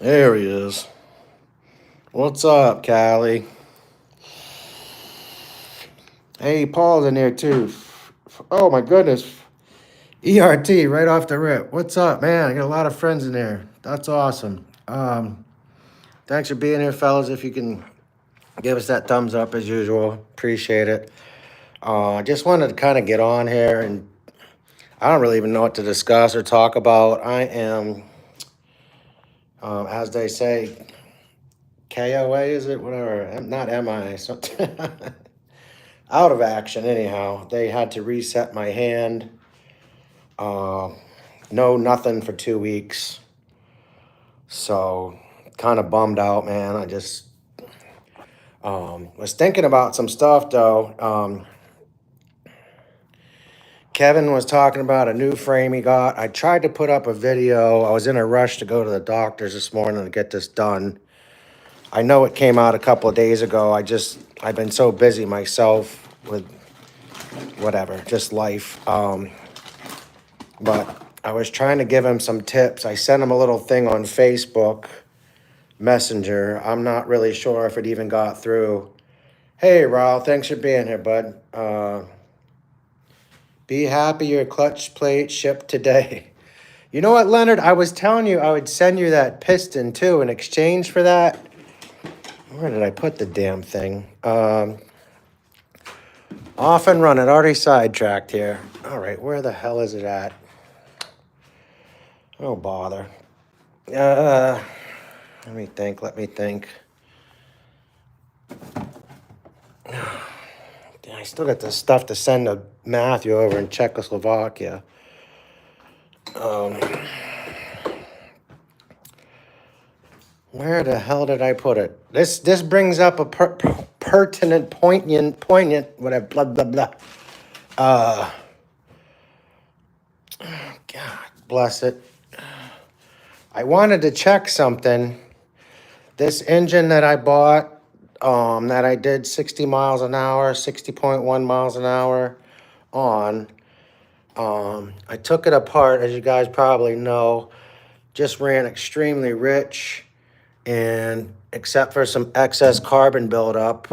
There he is. What's up, Callie? Hey, Paul's in there too. Oh my goodness. ERT right off the rip. What's up, man? I got a lot of friends in there. That's awesome. Thanks for being here, fellas. If you can give us that thumbs up as usual, appreciate it. I just wanted to kind of get on here, and I don't really even know what to discuss or talk about. I am, as they say, KOA, is it? Whatever. Not MI. Something. Out of action, anyhow. They had to reset my hand. No, nothing for 2 weeks. So, kind of bummed out, man. I just was thinking about some stuff, though. Kevin was talking about a new frame he got. I tried to put up a video. I was in a rush to go to the doctor's this morning to get this done. I know it came out a couple of days ago. I've been so busy myself with whatever, just life. But I was trying to give him some tips. I sent him a little thing on Facebook Messenger. I'm not really sure if it even got through. Hey, Raul, thanks for being here, bud. Be happy your clutch plate shipped today. You know what, Leonard? I was telling you I would send you that piston, too, in exchange for that. Where did I put the damn thing? Off and running. Already sidetracked here. All right, where the hell is it at? Oh, bother. Let me think. I still got this stuff to send to Matthew over in Czechoslovakia. Where the hell did I put it? This brings up a pertinent, poignant, whatever, blah, blah, blah. God bless it. I wanted to check something. This engine that I bought, that I did 60 miles an hour, 60.1 miles an hour on, I took it apart, as you guys probably know, just ran extremely rich, and except for some excess carbon buildup,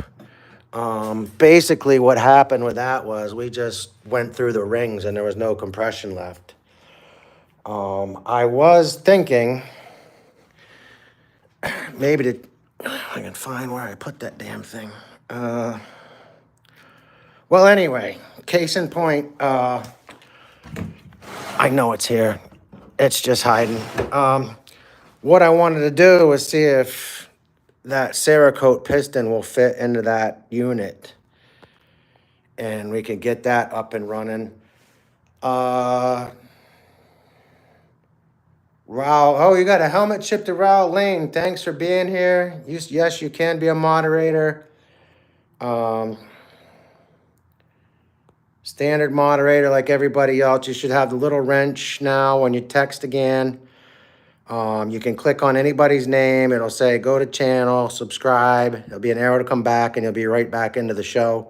basically what happened with that was we just went through the rings and there was no compression left. I was thinking maybe I can find where I put that damn thing. Well, anyway, case in point, I know it's here. It's just hiding. What I wanted to do was see if that Cerakote piston will fit into that unit, and we can get that up and running. Raul, oh, you got a helmet shipped to Raul Lane. Thanks for being here. Yes, you can be a moderator. Standard moderator like everybody else. You should have the little wrench now when you text again. You can click on anybody's name. It'll say go to channel, subscribe. There'll be an arrow to come back, and you'll be right back into the show.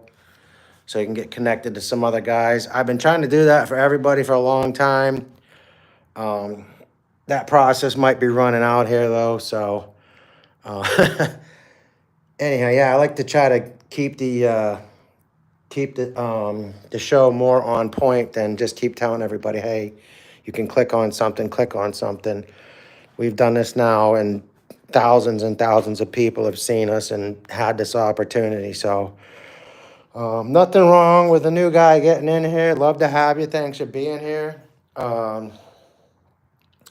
So you can get connected to some other guys. I've been trying to do that for everybody for a long time. That process might be running out here, though. So anyhow, yeah, I like to try to keep the show more on point than just keep telling everybody, hey, you can click on something. We've done this now, and thousands of people have seen us and had this opportunity. So nothing wrong with a new guy getting in here. Love to have you. Thanks for being here.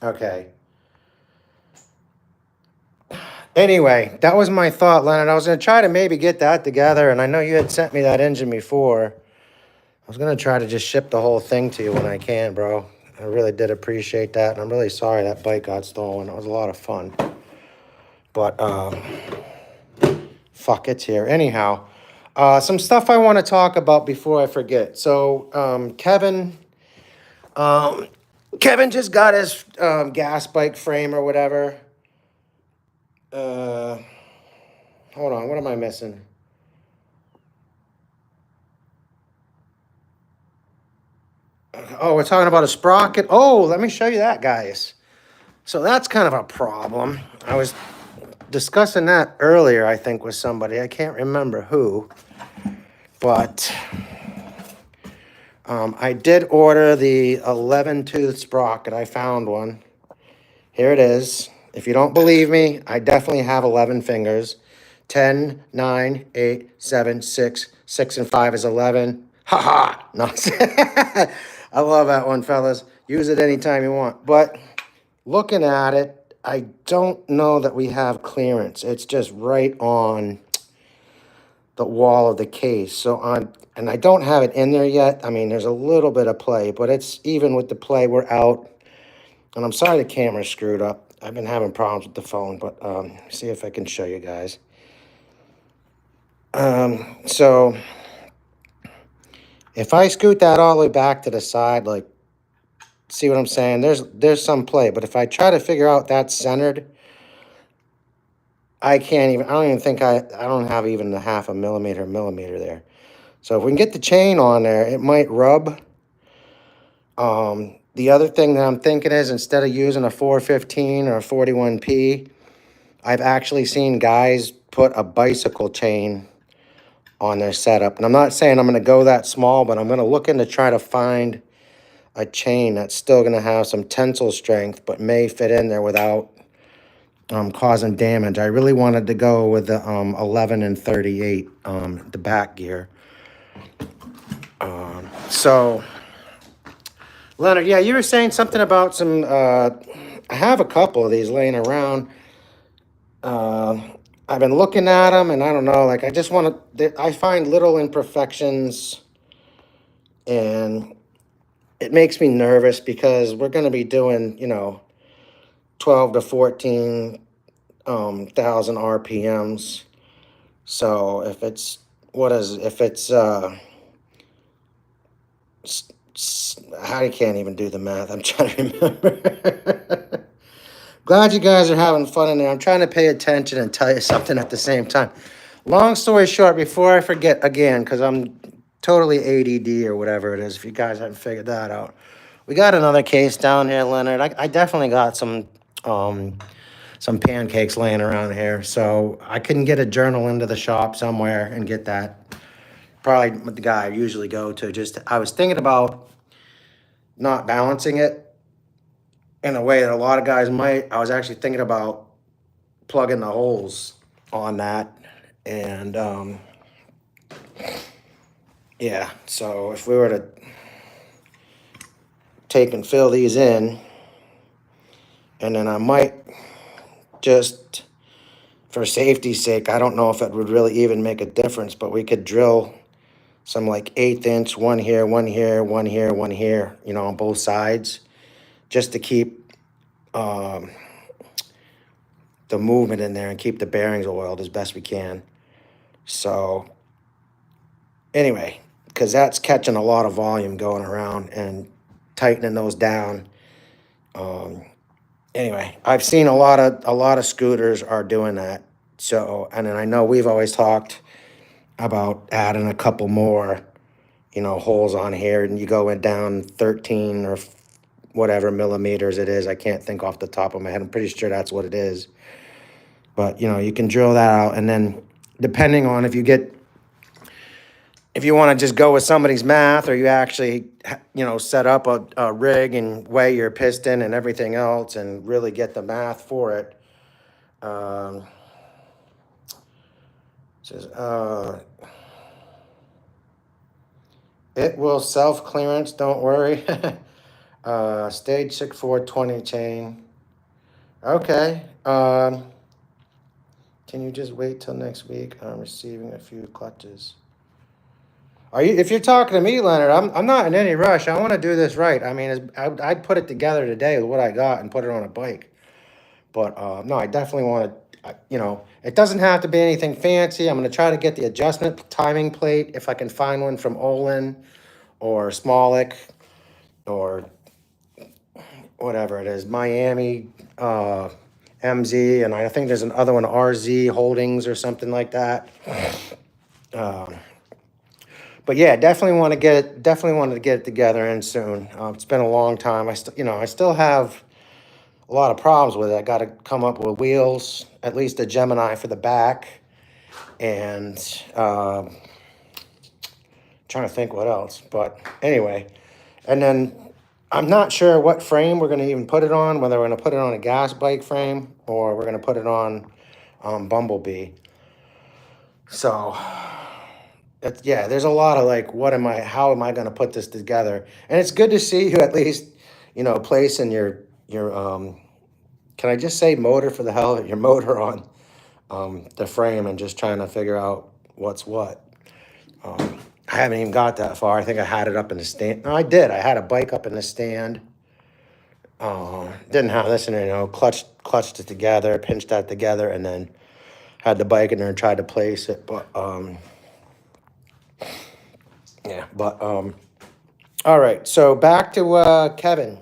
Okay. Anyway, that was my thought, Leonard. I was going to try to maybe get that together, and I know you had sent me that engine before. I was going to try to just ship the whole thing to you when I can, bro. I really did appreciate that, and I'm really sorry that bike got stolen. It was a lot of fun. But fuck, it's here. Anyhow, some stuff I want to talk about before I forget. So Kevin just got his gas bike frame or whatever. Hold on, what am I missing? Oh, we're talking about a sprocket. Oh, let me show you that, guys. So that's kind of a problem. I was discussing that earlier, I think, with somebody. I can't remember who. But I did order the 11-tooth sprocket. I found one. Here it is. If you don't believe me, I definitely have 11 fingers. 10, 9, 8, 7, 6. 6 and 5 is 11. Ha ha! No, I love that one, fellas. Use it anytime you want. But looking at it, I don't know that we have clearance. It's just right on the wall of the case. And I don't have it in there yet. I mean, there's a little bit of play, but it's even with the play, we're out. And I'm sorry the camera's screwed up. I've been having problems with the phone, but see if I can show you guys. So if I scoot that all the way back to the side, like, see what I'm saying? There's some play, but if I try to figure out that's centered, I don't even think I don't have even the half a millimeter there. So if we can get the chain on there, it might rub. The other thing that I'm thinking is, instead of using a 415 or a 41P, I've actually seen guys put a bicycle chain on their setup. And I'm not saying I'm going to go that small, but I'm going to look into try to find a chain that's still going to have some tensile strength, but may fit in there without causing damage. I really wanted to go with the 11 and 38, the back gear. So, Leonard, yeah, you were saying something about some, I have a couple of these laying around. I've been looking at them, and I don't know, like, I just want to, I find little imperfections, and it makes me nervous because we're going to be doing, 12 to 14 thousand RPMs. So if it's, I can't even do the math. I'm trying to remember. Glad you guys are having fun in there. I'm trying to pay attention and tell you something at the same time. Long story short, before I forget again, because I'm totally ADD or whatever it is, if you guys haven't figured that out. We got another case down here, Leonard. I definitely got some pancakes laying around here. So I couldn't get a journal into the shop somewhere and get that. Probably the guy I usually go to. I was thinking about not balancing it in a way that a lot of guys might. I was actually thinking about plugging the holes on that. And yeah, so if we were to take and fill these in, and then I might just, for safety's sake, I don't know if it would really even make a difference, but we could drill some like 1/8 inch, one here, one here, one here, one here, on both sides, just to keep the movement in there and keep the bearings oiled as best we can. So anyway, because that's catching a lot of volume going around and tightening those down. Anyway, I've seen a lot of scooters are doing that. So, and then I know we've always talked about adding a couple more, holes on here, and you go down 13 or whatever millimeters it is. I can't think off the top of my head. I'm pretty sure that's what it is. But, you can drill that out, and then depending on if you want to just go with somebody's math, or you actually, set up a rig and weigh your piston and everything else and really get the math for it. Says, it will self-clearance, don't worry. Stage 6 420 chain. Okay. Can you just wait till next week? I'm receiving a few clutches. If you're talking to me, Leonard, I'm not in any rush. I want to do this right. I mean, I'd put it together today with what I got and put it on a bike. But no, I definitely want to. You know, it doesn't have to be anything fancy. I'm going to try to get the adjustment timing plate if I can find one from Olin or Smolik or whatever it is, Miami MZ, and I think there's another one, RZ Holdings or something like that. But yeah, definitely want to get it. Definitely wanted to get it together and soon. It's been a long time. I still have a lot of problems with it. I got to come up with wheels, at least a Gemini for the back, and trying to think what else. But anyway, and then I'm not sure what frame we're going to even put it on. Whether we're going to put it on a gas bike frame or we're going to put it on Bumblebee. So yeah, there's a lot of like, how am I going to put this together? And it's good to see you at least, placing your can I just say motor for the hell of it, your motor on the frame and just trying to figure out what's what. I haven't even got that far. I think I had it up in the stand. No, I did. I had a bike up in the stand. Didn't have this in it, clutched it together, pinched that together, and then had the bike in there and tried to place it. But yeah, but all right. So back to Kevin.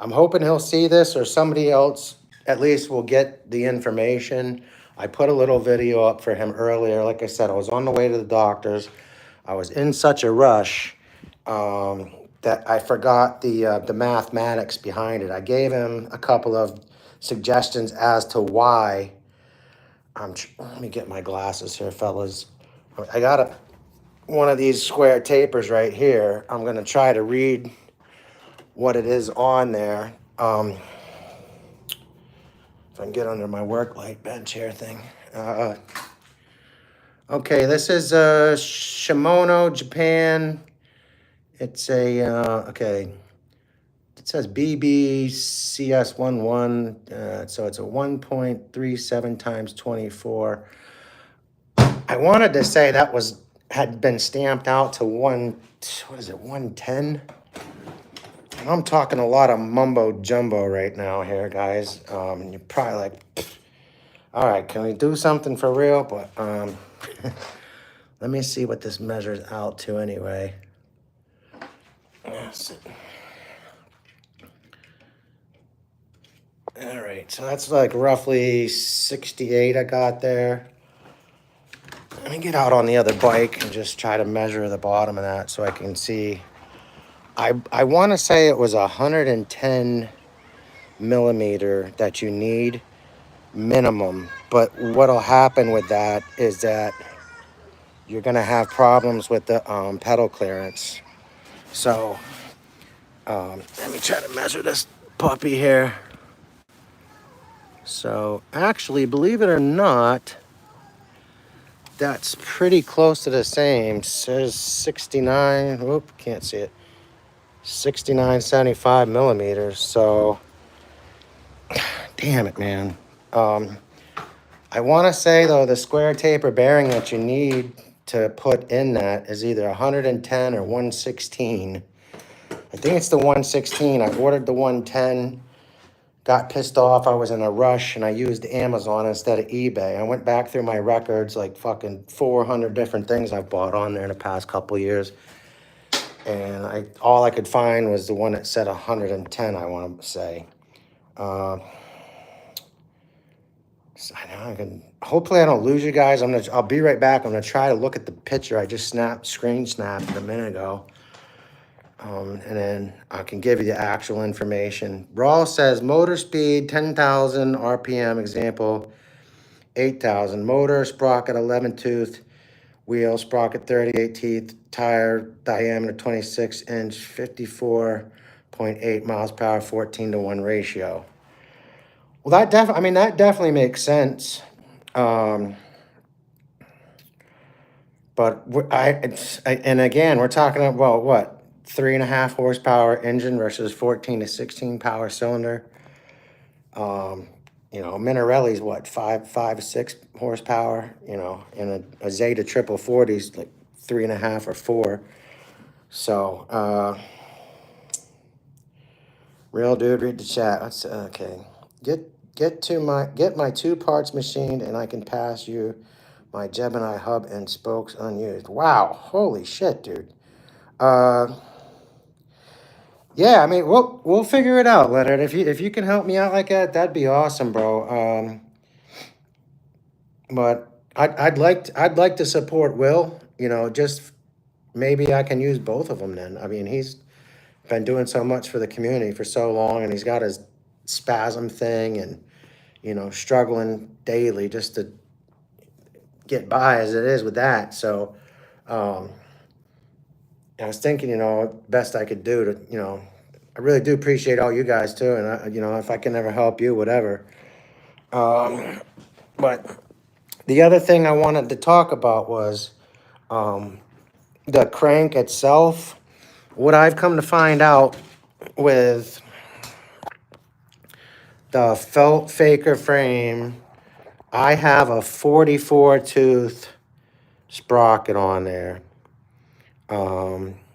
I'm hoping he'll see this or somebody else at least will get the information. I put a little video up for him earlier. Like I said, I was on the way to the doctor's. I was in such a rush that I forgot the mathematics behind it. I gave him a couple of suggestions as to why. Let me get my glasses here, fellas. I got one of these square tapers right here. I'm going to try to read what it is on there. If I can get under my work light bench here thing. Okay, this is Shimono, Japan. It's a, okay. It says BBCS11, so it's a 1.37 times 24. I wanted to say that had been stamped out to 110? I'm talking a lot of mumbo jumbo right now here, guys. And you're probably like, all right, can we do something for real? But let me see what this measures out to anyway. Yes. All right, so that's like roughly 68 I got there. Let me get out on the other bike and just try to measure the bottom of that so I can see. I want to say it was 110 millimeter that you need minimum, but what'll happen with that is that you're gonna have problems with the pedal clearance. So let me try to measure this puppy here. So actually, believe it or not, that's pretty close to the same. It says 69, whoop, can't see it. 69.75 millimeters. So, damn it, man. I want to say, though, the square taper bearing that you need to put in that is either 110 or 116. I think it's the 116. I ordered the 110. Got pissed off. I was in a rush and I used Amazon instead of eBay. I went back through my records, like fucking 400 different things I've bought on there in the past couple of years. And all I could find was the one that said 110, I want to say. So hopefully I don't lose you guys. I'll be right back. I'm gonna try to look at the picture I just screen snapped a minute ago. And then I can give you the actual information. Raw says motor speed 10,000 RPM, example 8,000. Motor, sprocket 11 tooth, wheel, sprocket 38 teeth, tire diameter 26 inch, 54.8 miles per hour, 14-to-1 ratio. Well, that definitely makes sense. But and again, we're talking about what? 3.5 horsepower engine versus 14 to 16 power cylinder. Minarelli's what, 6 horsepower, and a Zeta 4040 is like 3.5 or 4. So, real dude, read the chat. Okay. Get my two parts machined, and I can pass you my Gemini hub and spokes unused. Wow, holy shit, dude. Uh, yeah, I mean, we'll figure it out, Leonard. If you can help me out like that, that'd be awesome, bro. But I'd like to support Will. You know, just maybe I can use both of them then. I mean, he's been doing so much for the community for so long, and he's got his spasm thing, and struggling daily just to get by as it is with that. So, um, I was thinking, best I could do to, I really do appreciate all you guys too, and if I can ever help you, whatever. But the other thing I wanted to talk about was the crank itself. What I've come to find out with the felt faker frame, I have a 44 tooth sprocket on there.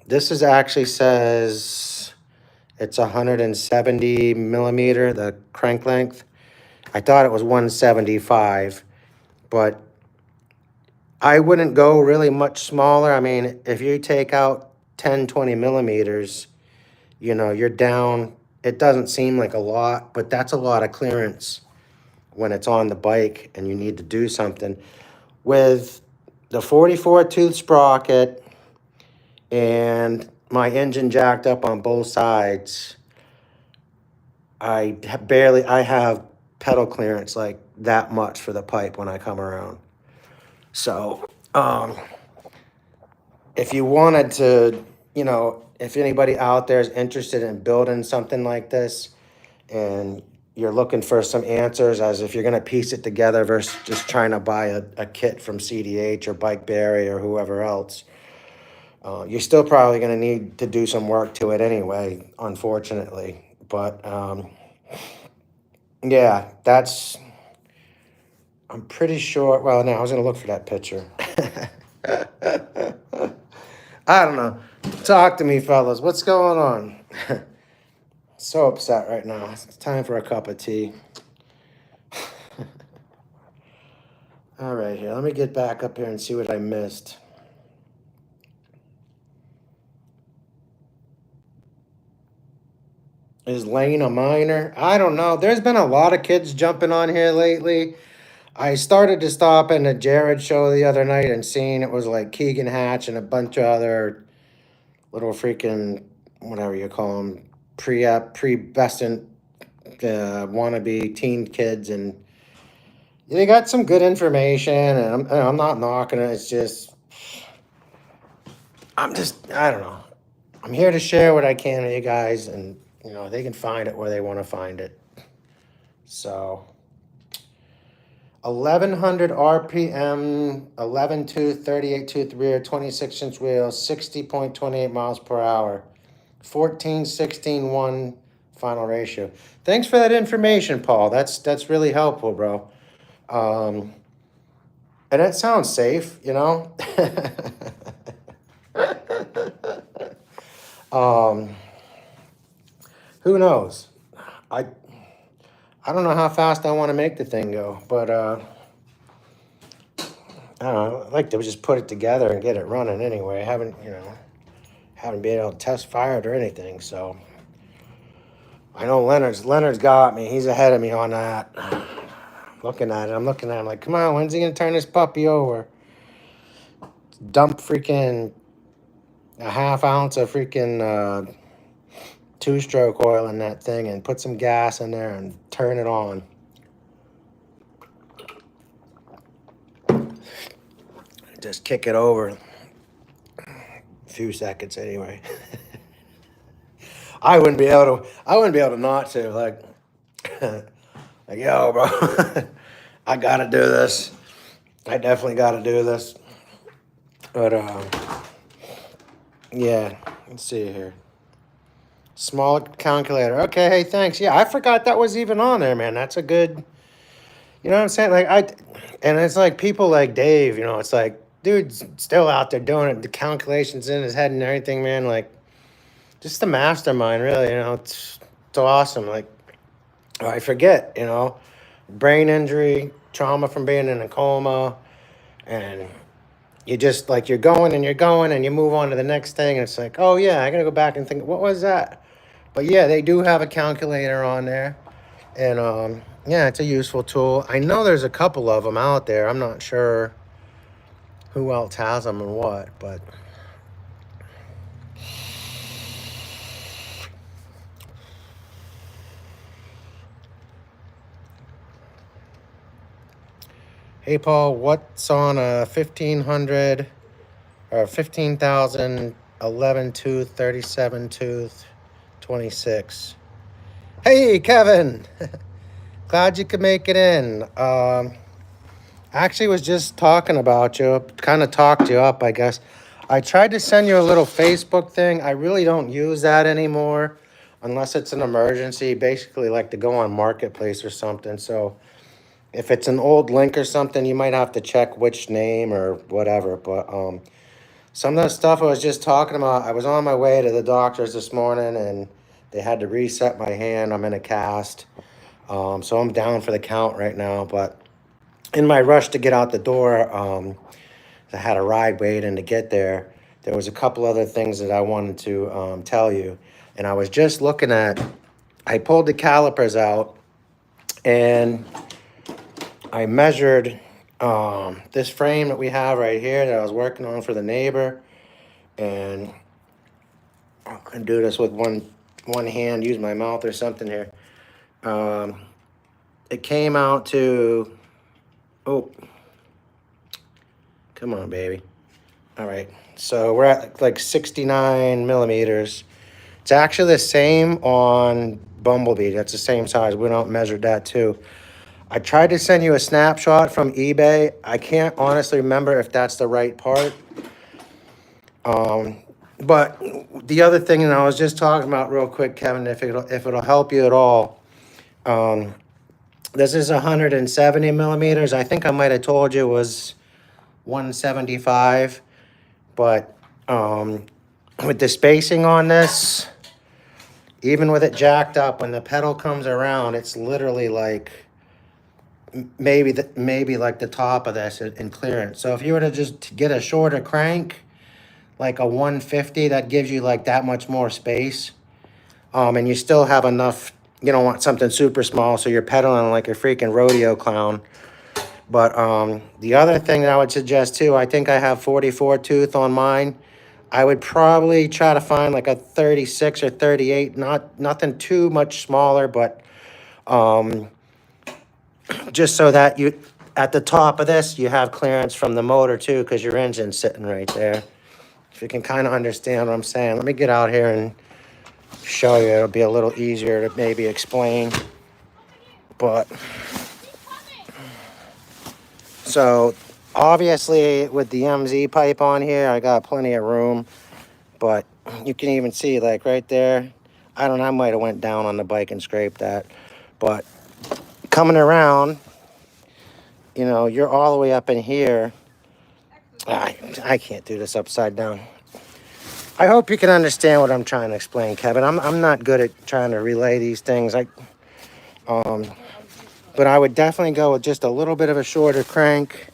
This is actually says it's 170 millimeter, the crank length. I thought it was 175, but I wouldn't go really much smaller. I mean, if you take out 10, 20 millimeters, you're down. It doesn't seem like a lot, but that's a lot of clearance when it's on the bike and you need to do something. With the 44 tooth sprocket and my engine jacked up on both sides, I have pedal clearance like that much for the pipe when I come around. So, if you wanted to, if anybody out there is interested in building something like this and you're looking for some answers as if you're going to piece it together versus just trying to buy a kit from CDH or Bike Berry or whoever else, you're still probably going to need to do some work to it anyway, unfortunately. But yeah, I'm pretty sure. Well, now I was going to look for that picture. I don't know. Talk to me, fellas. What's going on? So upset right now. It's time for a cup of tea. All right, here. Let me get back up here and see what I missed. Is Lane a minor? I don't know. There's been a lot of kids jumping on here lately. I started to stop in a Jared show the other night and seeing it was like Keegan Hatch and a bunch of other little freaking, whatever you call them, pre-bestant wannabe teen kids, and they got some good information, and I'm not knocking it. It's just, I don't know. I'm here to share what I can with you guys, and they can find it where they want to find it. So 1100 RPM, 11 tooth, 38 tooth rear, 26-inch wheels, 60.28 miles per hour, 14-16-1 final ratio. Thanks for that information, Paul. That's really helpful, bro. And it sounds safe, Who knows? I don't know how fast I want to make the thing go, but I don't know. I'd like to just put it together and get it running anyway. I haven't been able to test fire it or anything, so I know Leonard's got me. He's ahead of me on that. I'm looking at him like, come on, when's he gonna turn this puppy over? Dump freaking a half ounce of freaking two-stroke oil in that thing and put some gas in there and turn it on. Just kick it over a few seconds anyway. I wouldn't be able to not to, like yo, bro. I gotta do this. I definitely gotta do this. But yeah, let's see here. Small calculator. Okay, hey, thanks. Yeah, I forgot that was even on there, man. That's a good, you know what I'm saying? And it's like people like Dave, it's like, dude's still out there doing it. The calculations in his head and everything, man. Like, just the mastermind, really, it's awesome. Like, I forget, you know, brain injury, trauma from being in a coma, and you just like you're going and you move on to the next thing and it's like, oh yeah, I gotta go back and think, what was that? But yeah, they do have a calculator on there, and yeah, it's a useful tool. I know there's a couple of them out there. I'm not sure who else has them and what, but hey Paul, what's on a 1500 or 15,000 11 tooth 37 tooth 26? Hey Kevin, glad you could make it in. Actually was just talking about you, kind of talked you up, I guess. I tried to send you a little Facebook thing. I really don't use that anymore unless it's an emergency, basically like to go on Marketplace or something. So if it's an old link or something, you might have to check which name or whatever. But some of the stuff I was just talking about, I was on my way to the doctor's this morning and they had to reset my hand. I'm in a cast. So I'm down for the count right now, but in my rush to get out the door, I had a ride waiting to get there. There was a couple other things that I wanted to tell you. And I was just looking at, I pulled the calipers out and I measured this frame that we have right here that I was working on for the neighbor. And I can do this with one hand, use my mouth or something here. It came out to, oh, come on, baby. All right, so we're at like 69 millimeters. It's actually the same on Bumblebee. That's the same size. We don't measure that too. I tried to send you a snapshot from eBay. I can't honestly remember if that's the right part. But the other thing that I was just talking about real quick, Kevin, if it'll help you at all. This is 170 millimeters. I think I might have told you it was 175, but with the spacing on this, even with it jacked up, when the pedal comes around, it's literally like maybe like the top of this in clearance. So if you were to just get a shorter crank, like a 150, that gives you like that much more space. And you still have enough, you don't want something super small, so you're pedaling like a freaking rodeo clown. But the other thing that I would suggest too, I think I have 44 tooth on mine. I would probably try to find like a 36 or 38, nothing too much smaller, but just so that you, at the top of this, you have clearance from the motor too, because your engine's sitting right there. If you can kind of understand what I'm saying. Let me get out here and show you. It'll be a little easier to maybe explain. But, so obviously with the MZ pipe on here, I got plenty of room. But you can even see like right there, I don't know, I might have went down on the bike and scraped that. But coming around, you know, you're all the way up in here. I can't do this upside down. I hope you can understand what I'm trying to explain, Kevin. I'm not good at trying to relay these things. But I would definitely go with just a little bit of a shorter crank.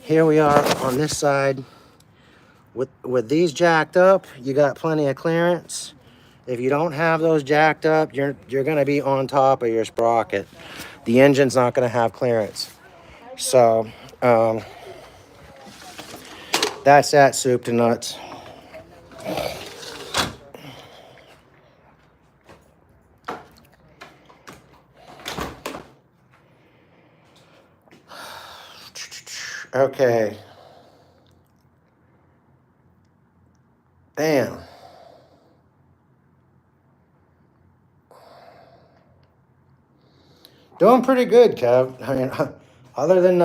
Here we are on this side. With these jacked up, you got plenty of clearance. If you don't have those jacked up, you're gonna be on top of your sprocket. The engine's not gonna have clearance. So that's that, soup to nuts. Okay. Damn. Doing pretty good, Kev. I mean, other than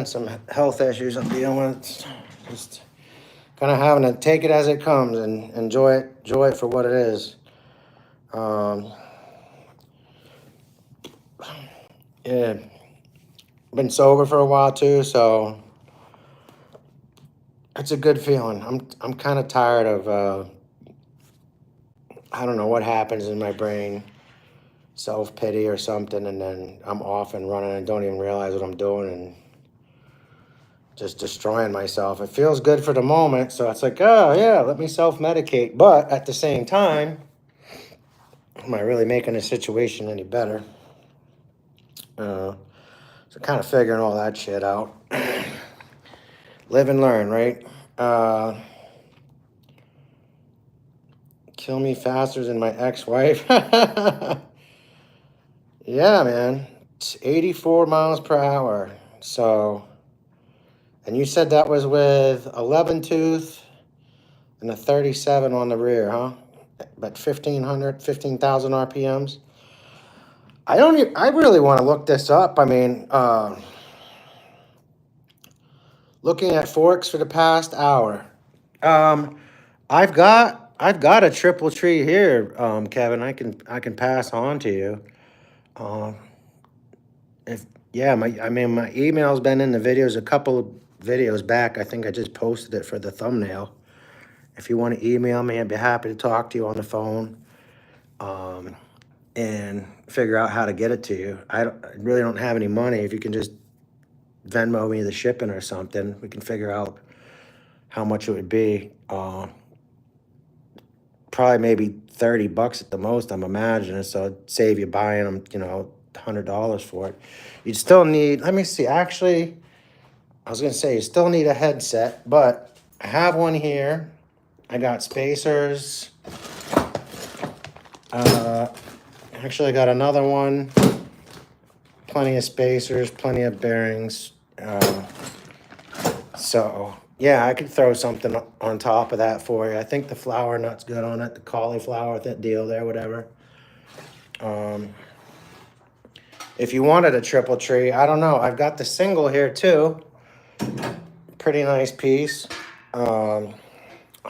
some health issues I'm dealing with, just kind of having to take it as it comes and enjoy it for what it is. Yeah, been sober for a while too, so it's a good feeling. I'm kind of tired of I don't know what happens in my brain. self-pity or something, and then I'm off and running and don't even realize what I'm doing and just destroying myself. It feels good for the moment, so it's like, oh yeah, let me self-medicate. But at the same time, am I really making the situation any better? So kind of figuring all that shit out. Live and learn, right? Kill me faster than my ex-wife. Yeah, man. It's 84 miles per hour. So, and you said that was with 11 tooth and a 37 on the rear, huh? But 15,000 RPMs. I really want to look this up. I mean, looking at forks for the past hour. I've got a triple tree here, Kevin. I can pass on to you. Um, if yeah, my email's been in the videos a couple of videos back. I think I just posted it for the thumbnail. If you want to email me, I'd be happy to talk to you on the phone, and figure out how to get it to you. I really don't have any money. If you can just Venmo me the shipping or something, we can figure out how much it would be. Probably maybe $30 at the most, I'm imagining. So it'd save you buying them, $100 for it. You'd still need. Let me see. Actually, I was gonna say you still need a headset, but I have one here. I got spacers. Actually, I got another one. Plenty of spacers, plenty of bearings. So yeah, I could throw something on top of that for you. I think the flour nut's good on it. The cauliflower, that deal there, whatever. If you wanted a triple tree, I don't know. I've got the single here too. Pretty nice piece.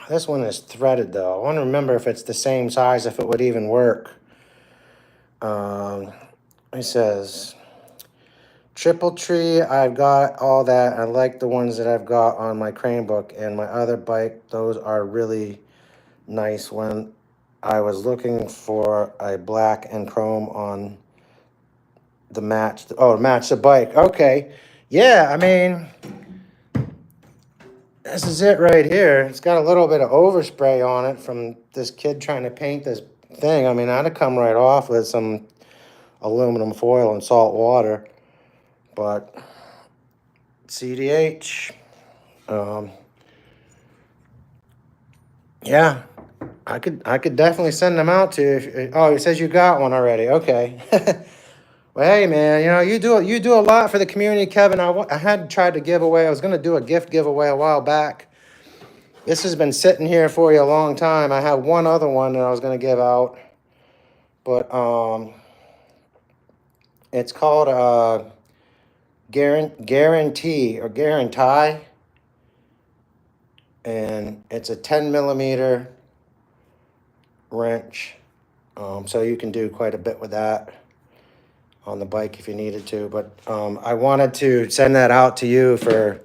This one is threaded though. I want to remember if it's the same size, if it would even work. It says triple tree. I've got all that. I like the ones that I've got on my crane book and my other bike. Those are really nice. When I was looking for a black and chrome on the match. Oh, match the bike. Okay. Yeah, I mean, this is it right here. It's got a little bit of overspray on it from this kid trying to paint this thing. I mean, I'd have come right off with some aluminum foil and salt water. But CDH. Yeah, I could definitely send them out to you. Oh, it says you got one already. Okay. Well, hey man, you do a lot for the community, Kevin. I had tried to give away. I was gonna do a gift giveaway a while back. This has been sitting here for you a long time. I have one other one that I was gonna give out, but it's called guarantee or guarantee, and it's a 10 millimeter wrench, so you can do quite a bit with that on the bike if you needed to. But I wanted to send that out to you for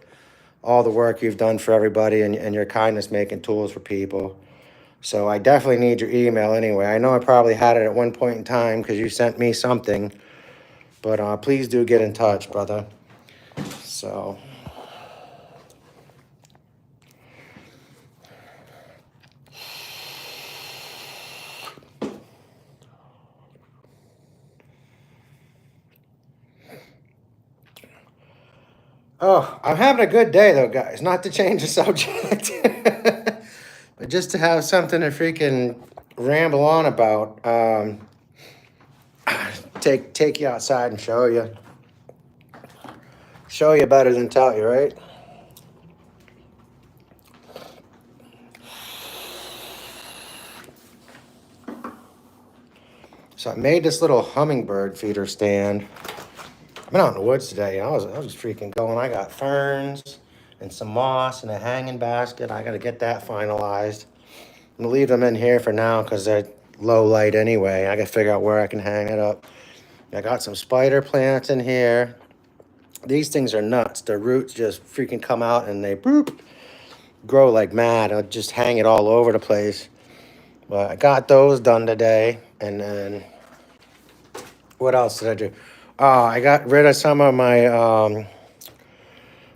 all the work you've done for everybody and your kindness making tools for people. So I definitely need your email anyway. I know I probably had it at one point in time because you sent me something, but please do get in touch, brother. So oh, I'm having a good day though, guys. Not to change the subject, but just to have something to freaking ramble on about. Take you outside and show you. Show you better than tell you, right? So I made this little hummingbird feeder stand. I've been out in the woods today. I was freaking going. I got ferns and some moss and a hanging basket. I got to get that finalized. I'm gonna leave them in here for now because they're low light anyway. I got to figure out where I can hang it up. I got some spider plants in here. These things are nuts. The roots just freaking come out and they boop, grow like mad. I'll just hang it all over the place. But I got those done today, and then What else did I do? I got rid of some of my,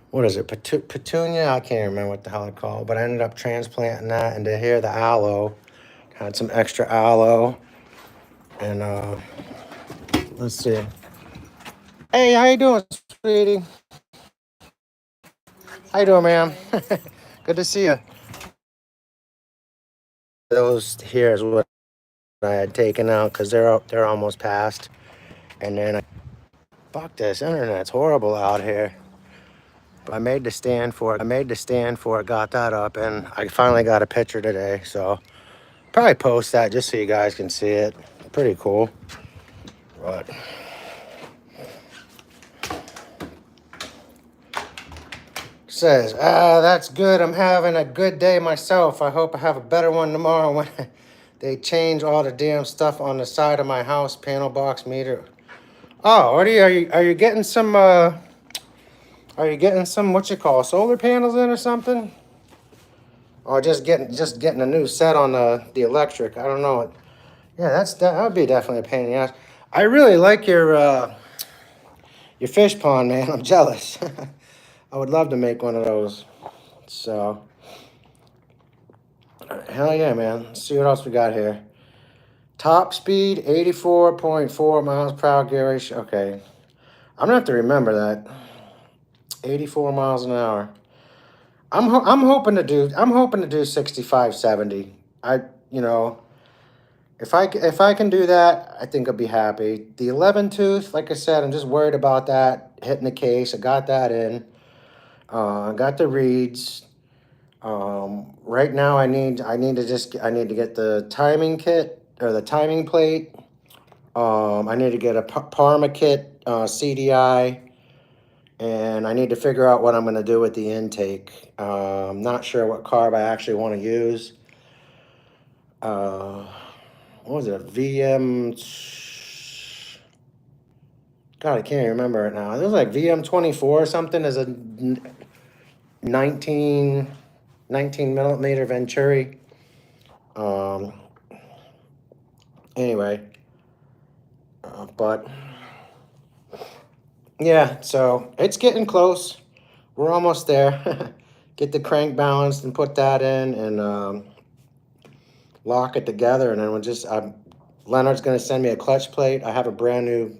what is it, petunia? I can't remember what the hell it's called, but I ended up transplanting that into here, the aloe. Had some extra aloe. And let's see. Hey, how you doing, sweetie? How you doing, ma'am? Good to see you. Those here is what I had taken out because they're almost past. And then fuck this internet's horrible out here. But I made the stand for it. Got that up, and I finally got a picture today. So probably post that just so you guys can see it. Pretty cool. But says, that's good. I'm having a good day myself. I hope I have a better one tomorrow when they change all the damn stuff on the side of my house, panel box meter. Oh, are you getting some what you call solar panels in or something? Or just getting a new set on the electric? I don't know. Yeah, that would be definitely a pain in the ass. I really like your fish pond, man. I'm jealous. I would love to make one of those. So, hell yeah, man. Let's see what else we got here. Top speed, 84.4 miles per hour gear ratio. Okay. I'm going to have to remember that. 84 miles an hour. I'm hoping to do 65, 70. You know, if I can do that, I think I'll be happy. The 11 tooth, like I said, I'm just worried about that hitting the case. I got that in. I got the reeds. Right now, I need to get the timing kit or the timing plate. I need to get a Parma kit, CDI, and I need to figure out what I'm going to do with the intake. I'm not sure what carb I actually want to use. What was it? VM. God, I can't remember it now. It was like VM24 or something as a 19 millimeter Venturi. Anyway, but yeah, so it's getting close. We're almost there. Get the crank balanced and put that in and lock it together. And then Leonard's going to send me a clutch plate. I have a brand new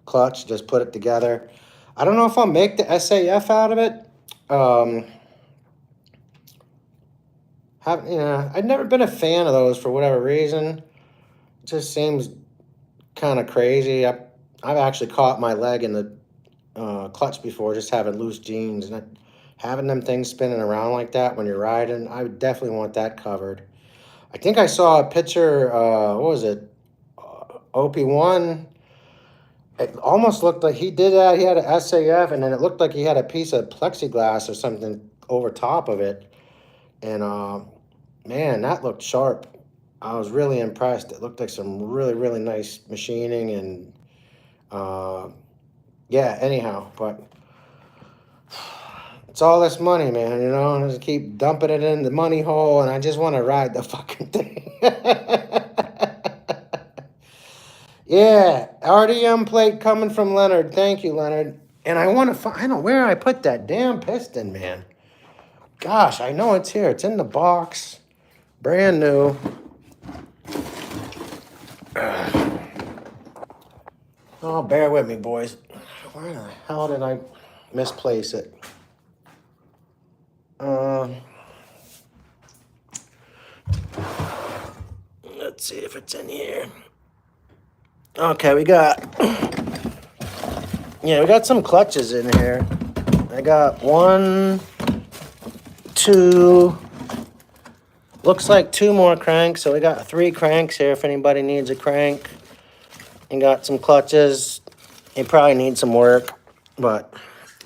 clutch. Just put it together. I don't know if I'll make the SAF out of it. I've never been a fan of those for whatever reason. It just seems kind of crazy. I've actually caught my leg in the clutch before, just having loose jeans, and having them things spinning around like that when you're riding. I would definitely want that covered. I think I saw a picture. What was it? OP1. It almost looked like he did that. He had an SAF, and then it looked like he had a piece of plexiglass or something over top of it. And man, that looked sharp. I was really impressed. It looked like some really, really nice machining and yeah, anyhow, but it's all this money, man, and I just keep dumping it in the money hole, and I just want to ride the fucking thing. Yeah, RDM plate coming from Leonard. Thank you, Leonard. And I want to find, I don't know where I put that damn piston, man. Gosh, I know it's here. It's in the box. Brand new. Oh, bear with me, boys. Where the hell did I misplace it? Let's see if it's in here. Okay, we got some clutches in here. I got 1, 2, looks like 2 more cranks, so we got 3 cranks here if anybody needs a crank. And got some clutches. You probably need some work, but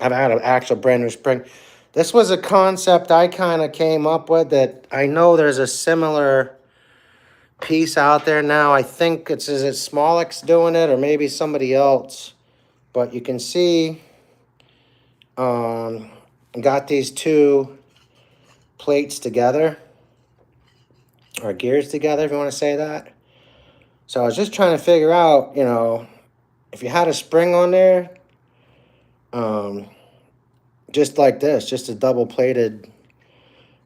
I've had an actual brand new spring. This was a concept I kind of came up with that I know there's a similar piece out there now. I think is it Smollex doing it or maybe somebody else. But you can see got these 2 plates together, or gears together if you want to say that. So I was just trying to figure out, if you had a spring on there, um, just like this, just a double plated,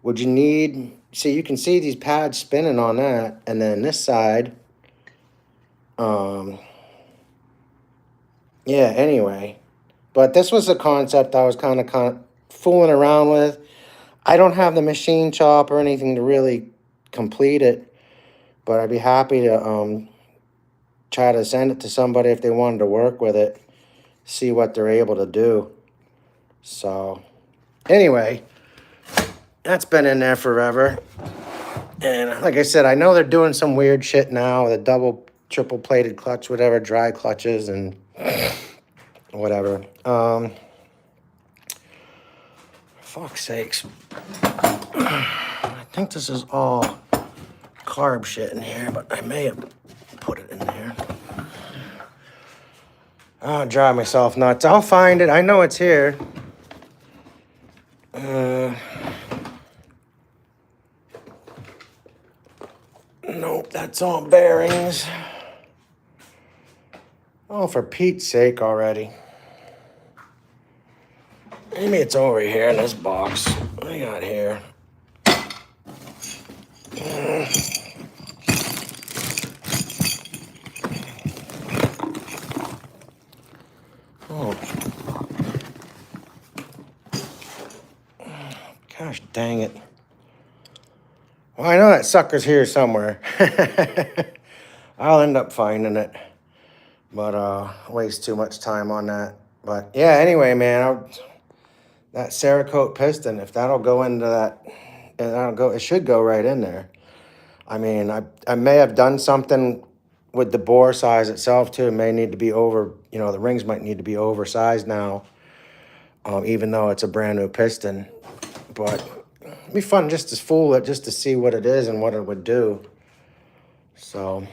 would you need, see, you can see these pads spinning on that, and then this side, yeah, anyway. But this was a concept I was kind of fooling around with. I don't have the machine shop or anything to really complete it, but I'd be happy to try to send it to somebody if they wanted to work with it, see what they're able to do. So, anyway, that's been in there forever. And like I said, I know they're doing some weird shit now, the double, triple plated clutch, whatever, dry clutches and whatever. Fuck's sakes. I think this is all carb shit in here, but I may have put it in there. I'll drive myself nuts. I'll find it. I know it's here. Nope, that's all bearings. Oh, for Pete's sake already. Maybe it's over here in this box. What do I got here? Oh. Gosh dang it. Well, I know that sucker's here somewhere. I'll end up finding it. But waste too much time on that. But yeah, anyway, man, that Cerakote piston, if that'll go into that, and it should go right in there. I mean, I may have done something with the bore size itself too. It may need to be over, the rings might need to be oversized now, even though it's a brand new piston. But it'd be fun just to fool it, just to see what it is and what it would do. So,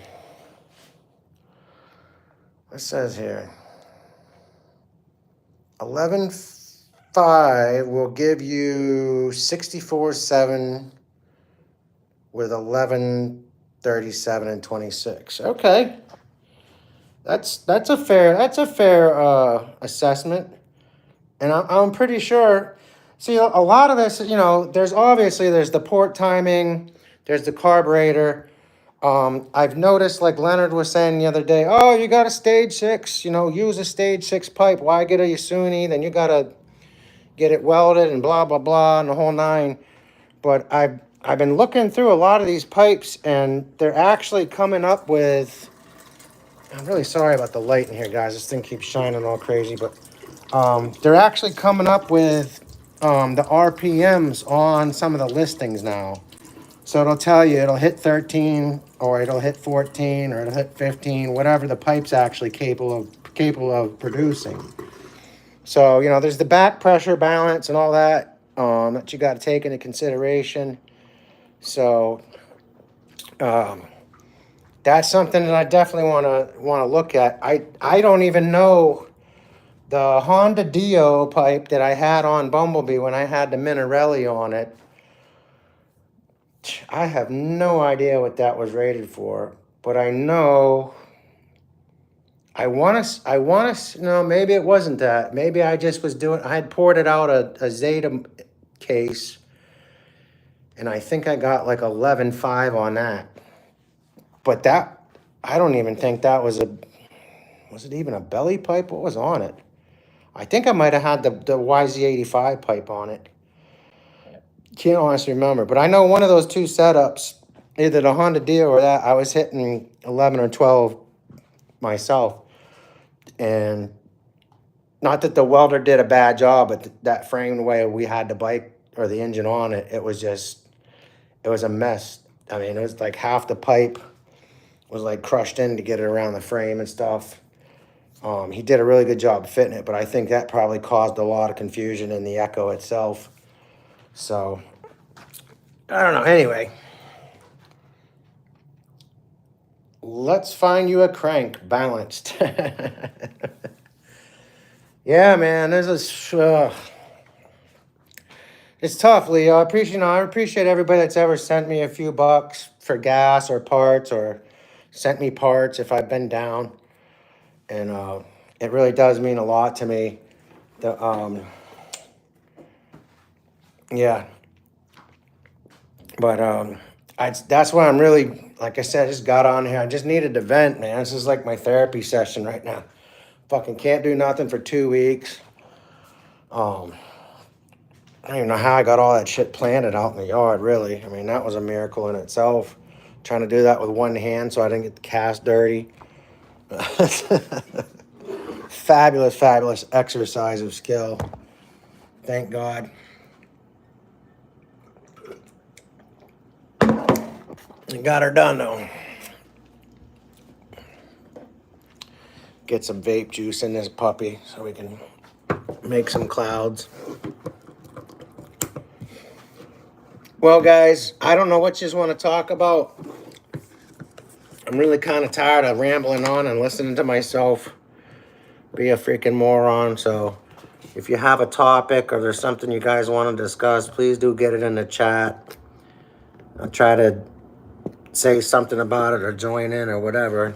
it says here, 11.5 will give you 64.7 with 11.37 and 26. Okay, that's a fair assessment, and I'm pretty sure. See, a lot of this, there's the port timing, there's the carburetor. I've noticed, like Leonard was saying the other day, oh, you got a stage 6, use a stage 6 pipe. Why get a Yasuni? Then you got to get it welded and blah, blah, blah, and the whole nine. But I've been looking through a lot of these pipes, and they're actually coming up with, I'm really sorry about the light in here, guys. This thing keeps shining all crazy, but they're actually coming up with the RPMs on some of the listings now. So it'll tell you, it'll hit 13, or it'll hit 14, or it'll hit 15, whatever the pipe's actually capable of producing. So, there's the back pressure balance and all that that you got to take into consideration. So that's something that I definitely want to look at. I don't even know the Honda Dio pipe that I had on Bumblebee when I had the Minarelli on it. I have no idea what that was rated for, but I know. I want to. No, maybe it wasn't that. Maybe I just was doing. I had poured it out a Zeta case, and I think I got like 11.5 on that. But that, I don't even think that was Was it even a belly pipe? What was on it? I think I might have had the YZ85 pipe on it. Can't honestly remember, but I know one of those two setups, either the Honda Dio or that, I was hitting 11 or 12 myself. And not that the welder did a bad job, but that frame, the way we had the bike or the engine on it, it was a mess. I mean, it was like half the pipe was like crushed in to get it around the frame and stuff. He did a really good job fitting it, but I think that probably caused a lot of confusion in the Echo itself. So, I don't know. Anyway, let's find you a crank balanced. Yeah, man, it's tough, Leo. I appreciate everybody that's ever sent me a few bucks for gas or parts or sent me parts if I've been down. And it really does mean a lot to me. The yeah, but that's why I'm really, like I said, just got on here. I just needed to vent, man. This is like my therapy session right now. Fucking can't do nothing for 2 weeks. I don't even know how I got all that shit planted out in the yard, really. I mean, that was a miracle in itself. Trying to do that with one hand so I didn't get the cast dirty. Fabulous, fabulous exercise of skill. Thank God. Got her done, though. Get some vape juice in this puppy so we can make some clouds. Well, guys, I don't know what you just want to talk about. I'm really kind of tired of rambling on and listening to myself be a freaking moron. So if you have a topic or there's something you guys want to discuss, please do get it in the chat. I'll try to say something about it or join in or whatever.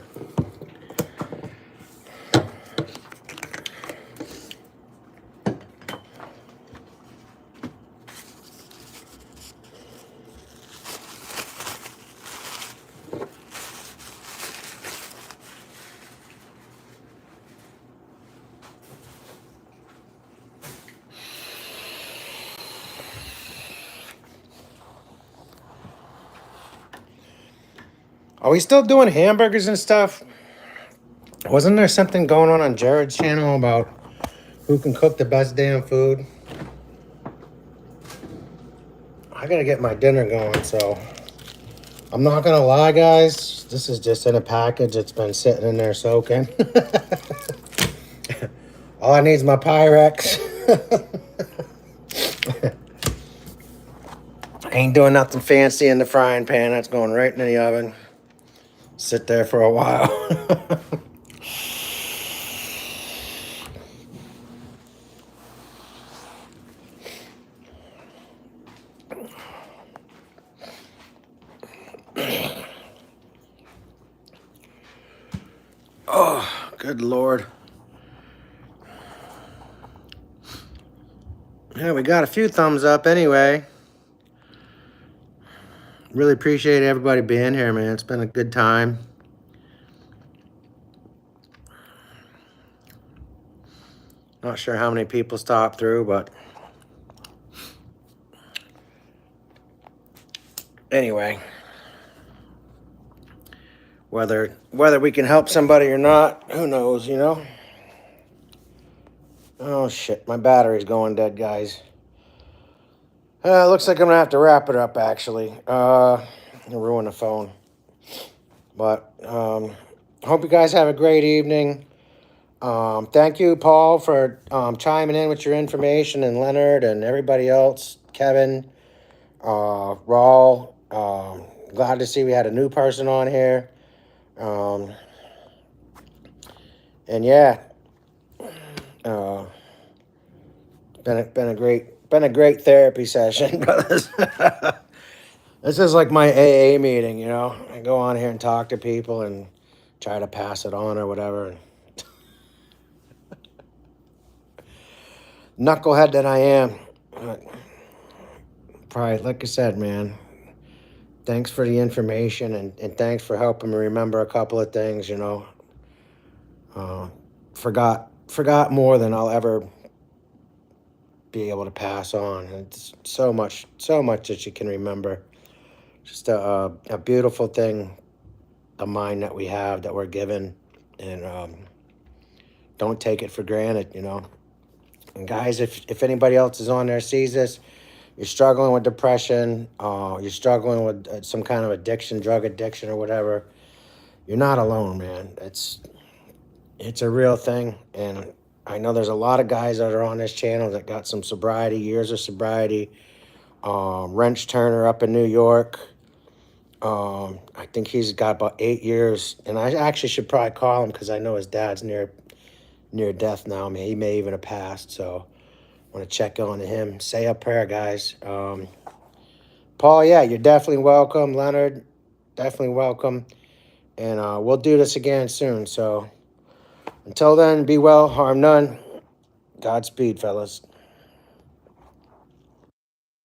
Are we still doing hamburgers and stuff? Wasn't there something going on Jared's channel about who can cook the best damn food? I gotta get my dinner going, so I'm not gonna lie, guys. This is just in a package. It's been sitting in there soaking. All I need is my Pyrex. I ain't doing nothing fancy in the frying pan. That's going right in the oven. Sit there for a while. Oh, good Lord. Yeah, we got a few thumbs up anyway. Really appreciate everybody being here, man. It's been a good time. Not sure how many people stopped through, but anyway, whether we can help somebody or not, who knows, you know? Oh shit, my battery's going dead, guys. Looks like I'm gonna have to wrap it up, actually. Ruin the phone. But hope you guys have a great evening. Thank you, Paul, for chiming in with your information, and Leonard and everybody else, Kevin, Raul. Glad to see we had a new person on here. And yeah, been a great therapy session, brothers. This is like my AA meeting, you know. I go on here and talk to people and try to pass it on or whatever. Knucklehead that I am. Probably, like I said, man, thanks for the information and thanks for helping me remember a couple of things, you know. Forgot more than I'll ever be able to pass on. It's so much that you can remember. Just a beautiful thing, the mind that we have, that we're given, and don't take it for granted, you know. And guys, if anybody else is on there sees this, you're struggling with depression, you're struggling with some kind of addiction, drug addiction or whatever, you're not alone, man. It's a real thing, and I know there's a lot of guys that are on this channel that got some sobriety, years of sobriety. Wrench Turner up in New York, I think he's got about 8 years, and I actually should probably call him because I know his dad's near death now. I mean, he may even have passed, so I want to check on him. Say a prayer, guys. Paul, yeah, you're definitely welcome. Leonard, definitely welcome. And we'll do this again soon. So until then, be well, harm none. Godspeed, fellas.